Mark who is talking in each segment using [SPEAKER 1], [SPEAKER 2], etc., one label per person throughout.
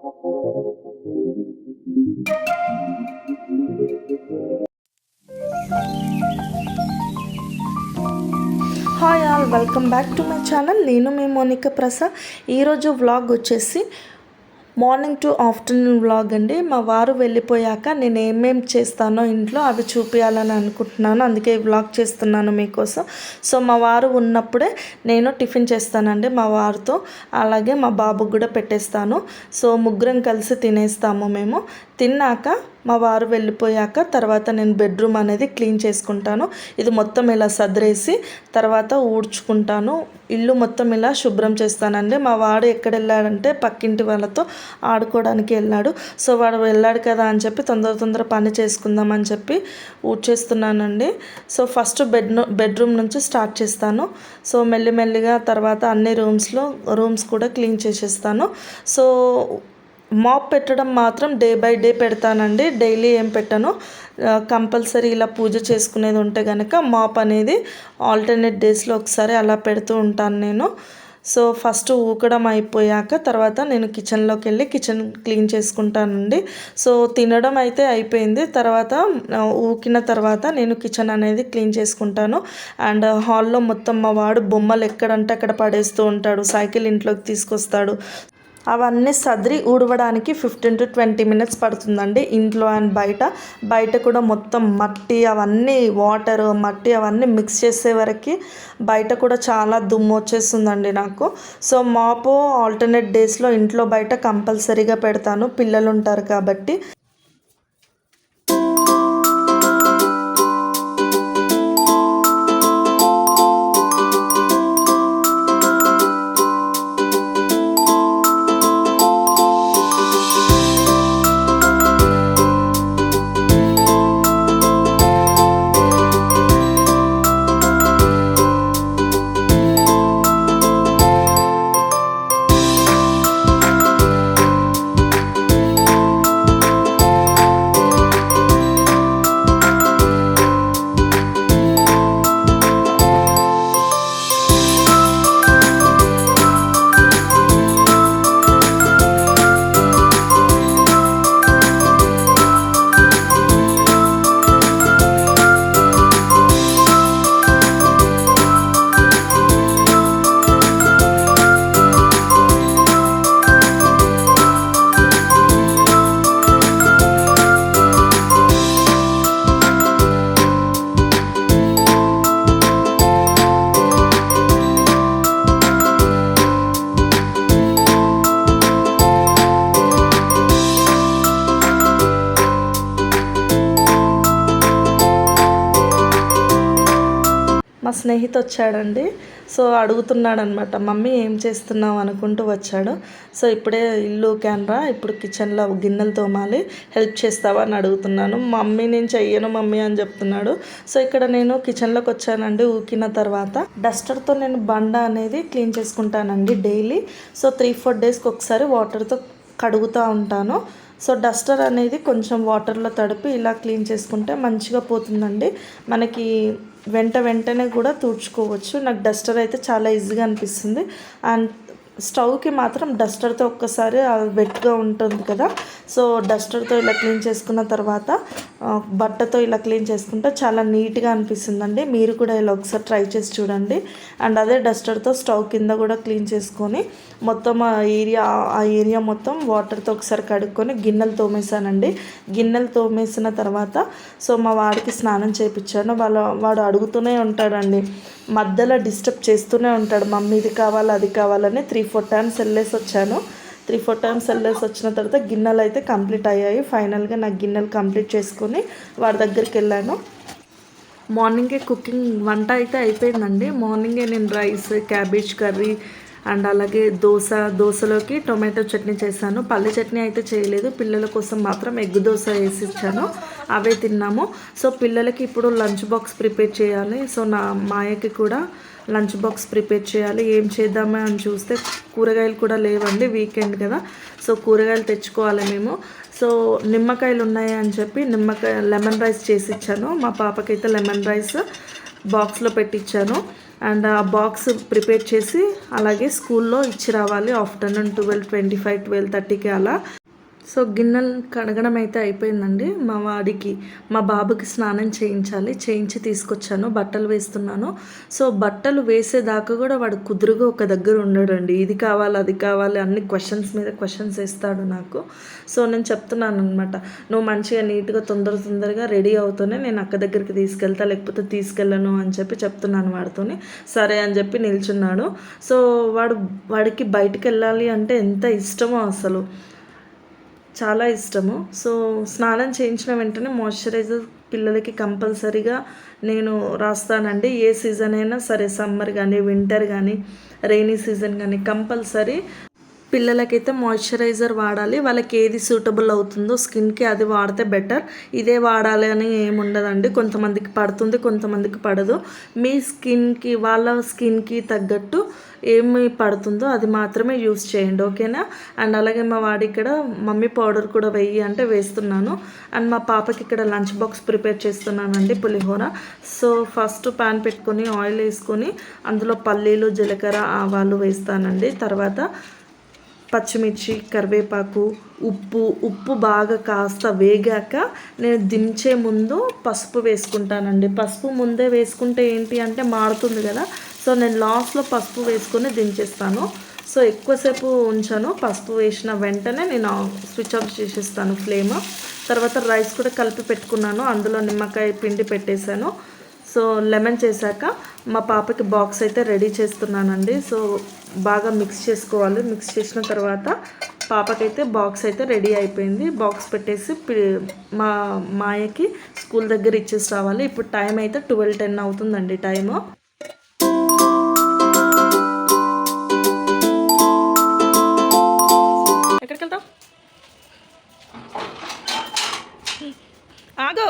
[SPEAKER 1] Hi all, welcome back to my channel. నేను మీ మోనికా ప్రసాద్. ఈరోజు vlog వచ్చేసి మార్నింగ్ టు ఆఫ్టర్నూన్ వ్లాగ్ అండి. మా వారు వెళ్ళిపోయాక నేను ఏమేమి చేస్తానో ఇంట్లో అవి చూపించాలని అనుకుంటున్నాను, అందుకే ఈ వ్లాగ్ చేస్తున్నాను మీకోసం. సో మా వారు ఉన్నప్పుడే నేను టిఫిన్ చేస్తానండి మా వారితో, అలాగే మా బాబుకి కూడా పెట్టేస్తాను. సో ముగ్గురం కలిసి తినేస్తాము. మేము తిన్నాక మా వారు వెళ్ళిపోయాక తర్వాత నేను బెడ్రూమ్ అనేది క్లీన్ చేసుకుంటాను. ఇది మొత్తం ఇలా సదిరేసి తర్వాత ఊడ్చుకుంటాను. ఇల్లు మొత్తం ఇలా శుభ్రం చేస్తానండి. మా వాడు ఎక్కడ వెళ్ళాడంటే పక్కింటి వాళ్ళతో ఆడుకోవడానికి వెళ్ళాడు. సో వాడు వెళ్ళాడు కదా అని చెప్పి తొందర పని చేసుకుందాం అని చెప్పి ఊడ్చేస్తున్నానండి. సో ఫస్ట్ బెడ్రూమ్ నుంచి స్టార్ట్ చేస్తాను. సో మెల్లిమెల్లిగా తర్వాత అన్ని రూమ్స్ కూడా క్లీన్ చేసేస్తాను. సో మాప్ పెట్టడం మాత్రం డే బై డే పెడతానండి, డైలీ ఏం పెట్టను. కంపల్సరీ ఇలా పూజ చేసుకునేది ఉంటే కనుక మాప్ అనేది ఆల్టర్నేట్ డేస్లో ఒకసారి అలా పెడుతూ ఉంటాను నేను. సో ఫస్ట్ ఊకడం అయిపోయాక తర్వాత నేను కిచెన్లోకి వెళ్ళి కిచెన్ క్లీన్ చేసుకుంటానండి. సో తినడం అయితే అయిపోయింది, తర్వాత ఊకిన తర్వాత నేను కిచెన్ అనేది క్లీన్ చేసుకుంటాను. అండ్ హాల్లో మొత్తం మా వాడు బొమ్మలు ఎక్కడంటే అక్కడ పడేస్తూ ఉంటాడు, సైకిల్ ఇంట్లోకి తీసుకొస్తాడు. అవన్నీ సదిరి ఊడవడానికి 15 to 20 minutes పడుతుందండి, ఇంట్లో అండ్ బయట కూడా మొత్తం మట్టి అవన్నీ వాటర్ మట్టి అవన్నీ మిక్స్ చేసే వరకు బయట కూడా చాలా దుమ్ము వచ్చేస్తుందండి నాకు. సో మాపు ఆల్టర్నేట్ డేస్లో ఇంట్లో బయట కంపల్సరీగా పెడతాను, పిల్లలు ఉంటారు కాబట్టి. మా స్నేహితు వచ్చాడండి. సో అడుగుతున్నాడు అనమాట, మమ్మీ ఏం చేస్తున్నావు అనుకుంటూ వచ్చాడు. సో ఇప్పుడే ఇల్లు క్యాన్రా, ఇప్పుడు కిచెన్లో గిన్నెలు తోమాలి, హెల్ప్ చేస్తావా అని అడుగుతున్నాను. మమ్మీ నేను చెయ్యను మమ్మీ అని చెప్తున్నాడు. సో ఇక్కడ నేను కిచెన్లోకి వచ్చానండి. ఊకిన తర్వాత డస్టర్తో నేను బండ అనేది క్లీన్ చేసుకుంటానండి డైలీ. సో 3-4 డేస్కి ఒకసారి వాటర్తో కడుగుతూ ఉంటాను. సో డస్టర్ అనేది కొంచెం వాటర్లో తడిపి ఇలా క్లీన్ చేసుకుంటే మంచిగా పోతుందండి. మనకి వెంటనే కూడా తుడుచుకోవచ్చు. నాకు డస్టర్ అయితే చాలా ఈజీగా అనిపిస్తుంది. అండ్ స్టవ్కి మాత్రం డస్టర్తో ఒక్కసారి వెట్గా ఉంటుంది కదా, సో డస్టర్తో ఇలా క్లీన్ చేసుకున్న తర్వాత బట్టతో ఇలా క్లీన్ చేసుకుంటే చాలా నీట్గా అనిపిస్తుందండి. మీరు కూడా ఇలా ఒకసారి ట్రై చేసి చూడండి. అండ్ అదే డస్టర్తో స్టవ్ కింద కూడా క్లీన్ చేసుకొని మొత్తం ఆ ఏరియా మొత్తం వాటర్తో ఒకసారి కడుక్కొని గిన్నెలు తోమేసానండి. గిన్నెలు తోమేసిన తర్వాత సో మా వాడికి స్నానం చేయించాను. వాడు అడుగుతూనే ఉంటాడండి, మధ్యలో డిస్టర్బ్ చేస్తూనే ఉంటాడు, మమ్మీ ఇది కావాలి అది కావాలని. 3-4 times వెళ్ళేసి వచ్చాను. 3-4 times వెళ్ళేసి వచ్చిన తర్వాత గిన్నెలు అయితే కంప్లీట్ అయ్యాయి. ఫైనల్గా నాకు గిన్నెలు కంప్లీట్ చేసుకొని వాడి దగ్గరికి వెళ్ళాను. మార్నింగే వంట అయితే అయిపోయిందండి. మార్నింగే నేను రైస్, క్యాబేజ్ కర్రీ అండ్ అలాగే దోశలోకి టొమాటో చట్నీ చేశాను. పల్లి చట్నీ అయితే చేయలేదు, పిల్లల కోసం మాత్రం ఎగ్ దోశ వేసి ఇచ్చాను, అవే తిన్నాము. సో పిల్లలకి ఇప్పుడు లంచ్ బాక్స్ ప్రిపేర్ చేయాలి. సో నా మాయకి కూడా లంచ్ బాక్స్ ప్రిపేర్ చేయాలి. ఏం చేద్దామా అని చూస్తే కూరగాయలు కూడా లేవండి, వీకెండ్ కదా. సో కూరగాయలు తెచ్చుకోవాలి మేము. సో నిమ్మకాయలు ఉన్నాయి అని చెప్పి లెమన్ రైస్ చేసి ఇచ్చాను. మా పాపకైతే లెమన్ రైస్ బాక్స్లో పెట్టించాను. అండ్ ఆ బాక్స్ ప్రిపేర్ చేసి అలాగే స్కూల్లో ఇచ్చి రావాలి ఆఫ్టర్నూన్ 12:25, 12:30కి అలా. సో గిన్నెలు కడగడం అయితే అయిపోయిందండి. మా బాబుకి స్నానం చేయించాలి, చేయించి తీసుకొచ్చాను. బట్టలు వేస్తున్నాను. సో బట్టలు వేసేదాకా కూడా వాడు కుదురుగా ఒక దగ్గర ఉండడండి. ఇది కావాలి, అది కావాలి, అన్ని క్వశ్చన్స్ మీద క్వశ్చన్స్ వేస్తాడు నాకు. సో నేను చెప్తున్నాను అనమాట, నువ్వు మంచిగా నీట్గా తొందరగా రెడీ అవుతూనే నేను అక్క దగ్గరికి తీసుకెళ్తా, లేకపోతే తీసుకెళ్ళను అని చెప్తున్నాను వాడితోని. సరే అని చెప్పి నిల్చున్నాడు. సో వాడికి బయటికి వెళ్ళాలి అంటే ఎంత ఇష్టమో, అసలు చాలా ఇష్టము. సో స్నానం చేయించిన వెంటనే మాయిశ్చరైజర్ పిల్లలకి కంపల్సరీగా నేను రాస్తానండి. ఏ సీజన్ అయినా సరే, సమ్మర్ కానీ, వింటర్ కానీ, రైనీ సీజన్ కానీ, కంపల్సరీ పిల్లలకైతే మాయిశ్చరైజర్ వాడాలి. వాళ్ళకి ఏది సూటబుల్ అవుతుందో స్కిన్కి అది వాడితే బెటర్. ఇదే వాడాలి అని ఏముండదండి. కొంతమందికి పడుతుంది, కొంతమందికి పడదు. మీ స్కిన్కి, వాళ్ళ స్కిన్కి తగ్గట్టు ఏమి పడుతుందో అది మాత్రమే యూస్ చేయండి, ఓకేనా. అండ్ అలాగే మా వాడి ఇక్కడ మమ్మీ పౌడర్ కూడా వెయ్యి అంటే వేస్తున్నాను. అండ్ మా పాపకి ఇక్కడ లంచ్ బాక్స్ ప్రిపేర్ చేస్తున్నానండి, పులిహోర. సో ఫస్ట్ ప్యాన్ పెట్టుకొని ఆయిల్ వేసుకొని అందులో పల్లీలు, జీలకర్ర, ఆవాలు వేస్తానండి. తర్వాత పచ్చిమిర్చి, కరివేపాకు, ఉప్పు బాగా కాస్త వేగాక నేను దించే ముందు పసుపు వేసుకుంటానండి. పసుపు ముందే వేసుకుంటే ఏంటి అంటే మారుతుంది కదా. సో నేను లాస్ట్లో పసుపు వేసుకొని దించేస్తాను. సో ఎక్కువసేపు ఉంచాను. పసుపు వేసిన వెంటనే నేను స్విచ్ ఆఫ్ చేసేస్తాను ఫ్లేమ్. తర్వాత రైస్ కూడా కలిపి పెట్టుకున్నాను, అందులో నిమ్మకాయ పిండి పెట్టేశాను. సో లెమన్ చేశాక మా పాపకి బాక్స్ అయితే రెడీ చేస్తున్నానండి. సో బాగా మిక్స్ చేసుకోవాలి. మిక్స్ చేసిన తర్వాత పాపకైతే బాక్స్ అయితే రెడీ అయిపోయింది. బాక్స్ పెట్టేసి మా మాయకి స్కూల్ దగ్గర ఇచ్చేసి రావాలి. ఇప్పుడు టైం అయితే 12:10 అవుతుందండి టైము. ఎక్కడికి వెళ్తావు? ఆగో.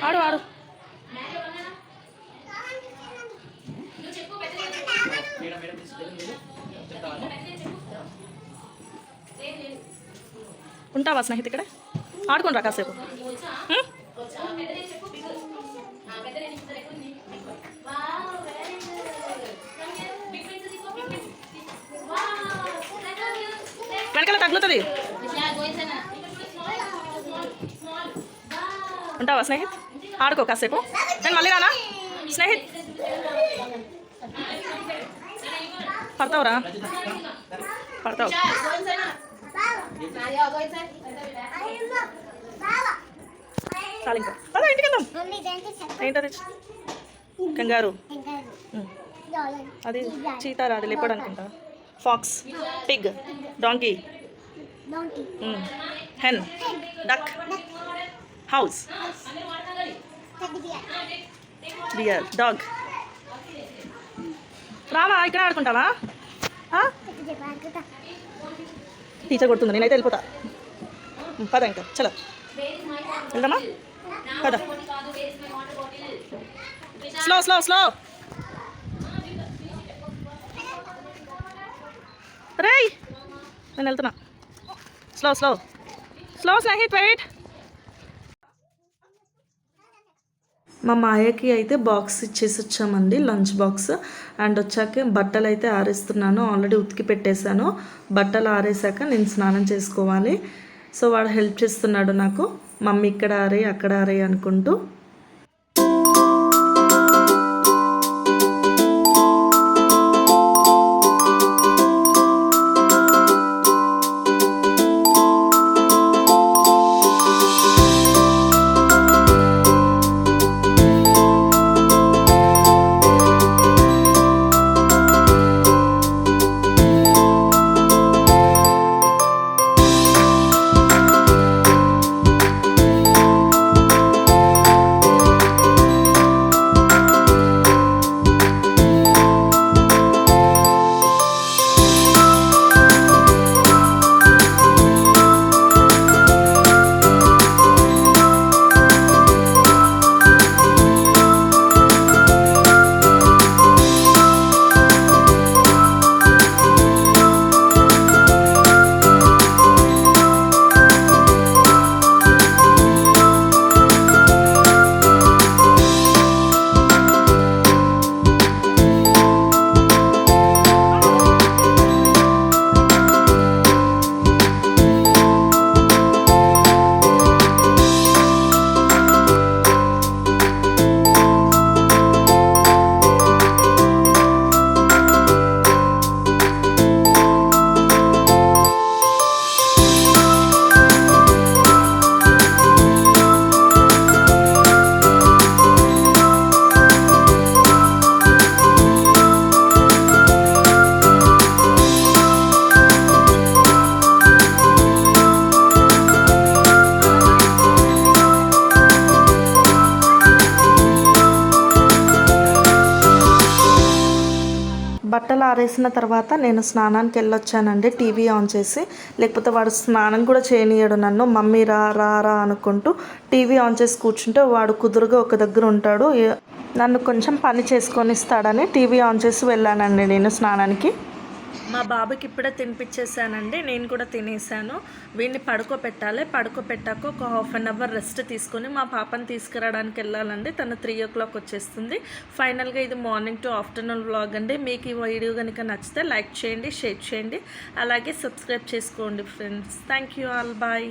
[SPEAKER 1] ఆడు ఉంటావా స్నేహితు? ఇక్కడ ఆడుకోండి రా కాసేపు. వెనకాల తగులుతుంది. ఉంటావా స్నేహిత్? ఆడుకో కాసేపు. నేను మళ్ళీ రానా స్నేహిత్? పడతావురా? పడతావు. చాలు ఇంకా పద, ఇంటికి వెళ్దాం. ఏంటది? కంగారు. అది చీతారా? అది లేపడు అనుకుంటా. Fox, pig, donkey, hen, duck, house, bear, dog. రావా, ఇక్కడ ఆడుకుంటావా? టీచర్ కొడుతుంది, నేనైతే వెళ్ళిపోతా. పద ఇంకా, చలో వెళ్దామా? పద. Slow slow slow. రేయ్ నేను వెళ్తున్నా. Slow slow slow Snehith, wait. మా మాయకి అయితే బాక్స్ ఇచ్చేసి వచ్చామండి, లంచ్ బాక్స్. అండ్ వచ్చాక బట్టలు అయితే ఆరేస్తున్నాను. ఆల్రెడీ ఉతికి పెట్టేశాను. బట్టలు ఆరేసాక నేను స్నానం చేసుకోవాలి. సో వాడు హెల్ప్ చేస్తున్నాడు నాకు. మమ్మీ ఇక్కడ ఆరే, అక్కడ ఆరే అనుకుంటూ. ఆరేసిన తర్వాత నేను స్నానానికి వెళ్ళొచ్చానండి టీవీ ఆన్ చేసి. లేకపోతే వాడు స్నానం కూడా చేయనీయడు నన్ను. మమ్మీ రా రా రా అనుకుంటూ టీవీ ఆన్ చేసి కూర్చుంటే వాడు కుదురుగా ఒక దగ్గర ఉంటాడు. నన్ను కొంచెం పని చేసుకొని ఇస్తాడని టీవీ ఆన్ చేసి వెళ్ళానండి నేను స్నానానికి. మా బాబుకి ఇప్పుడే తినిపించేసానండి, నేను కూడా తినేసాను. వీడిని పడుకోబెట్టాలి. పడుకోబెట్టాక ఒక హాఫ్ అన్ అవర్ రెస్ట్ తీసుకొని మా పాపని తీసుకురావడానికి వెళ్ళాలండి. తను 3 o'clock వచ్చేస్తుంది. ఫైనల్గా ఇది మార్నింగ్ టు ఆఫ్టర్నూన్ వ్లాగ్ అండి. మీకు ఈ వీడియో కనుక నచ్చితే లైక్ చేయండి, షేర్ చేయండి, అలాగే సబ్స్క్రైబ్ చేసుకోండి friends. Thank you all, bye.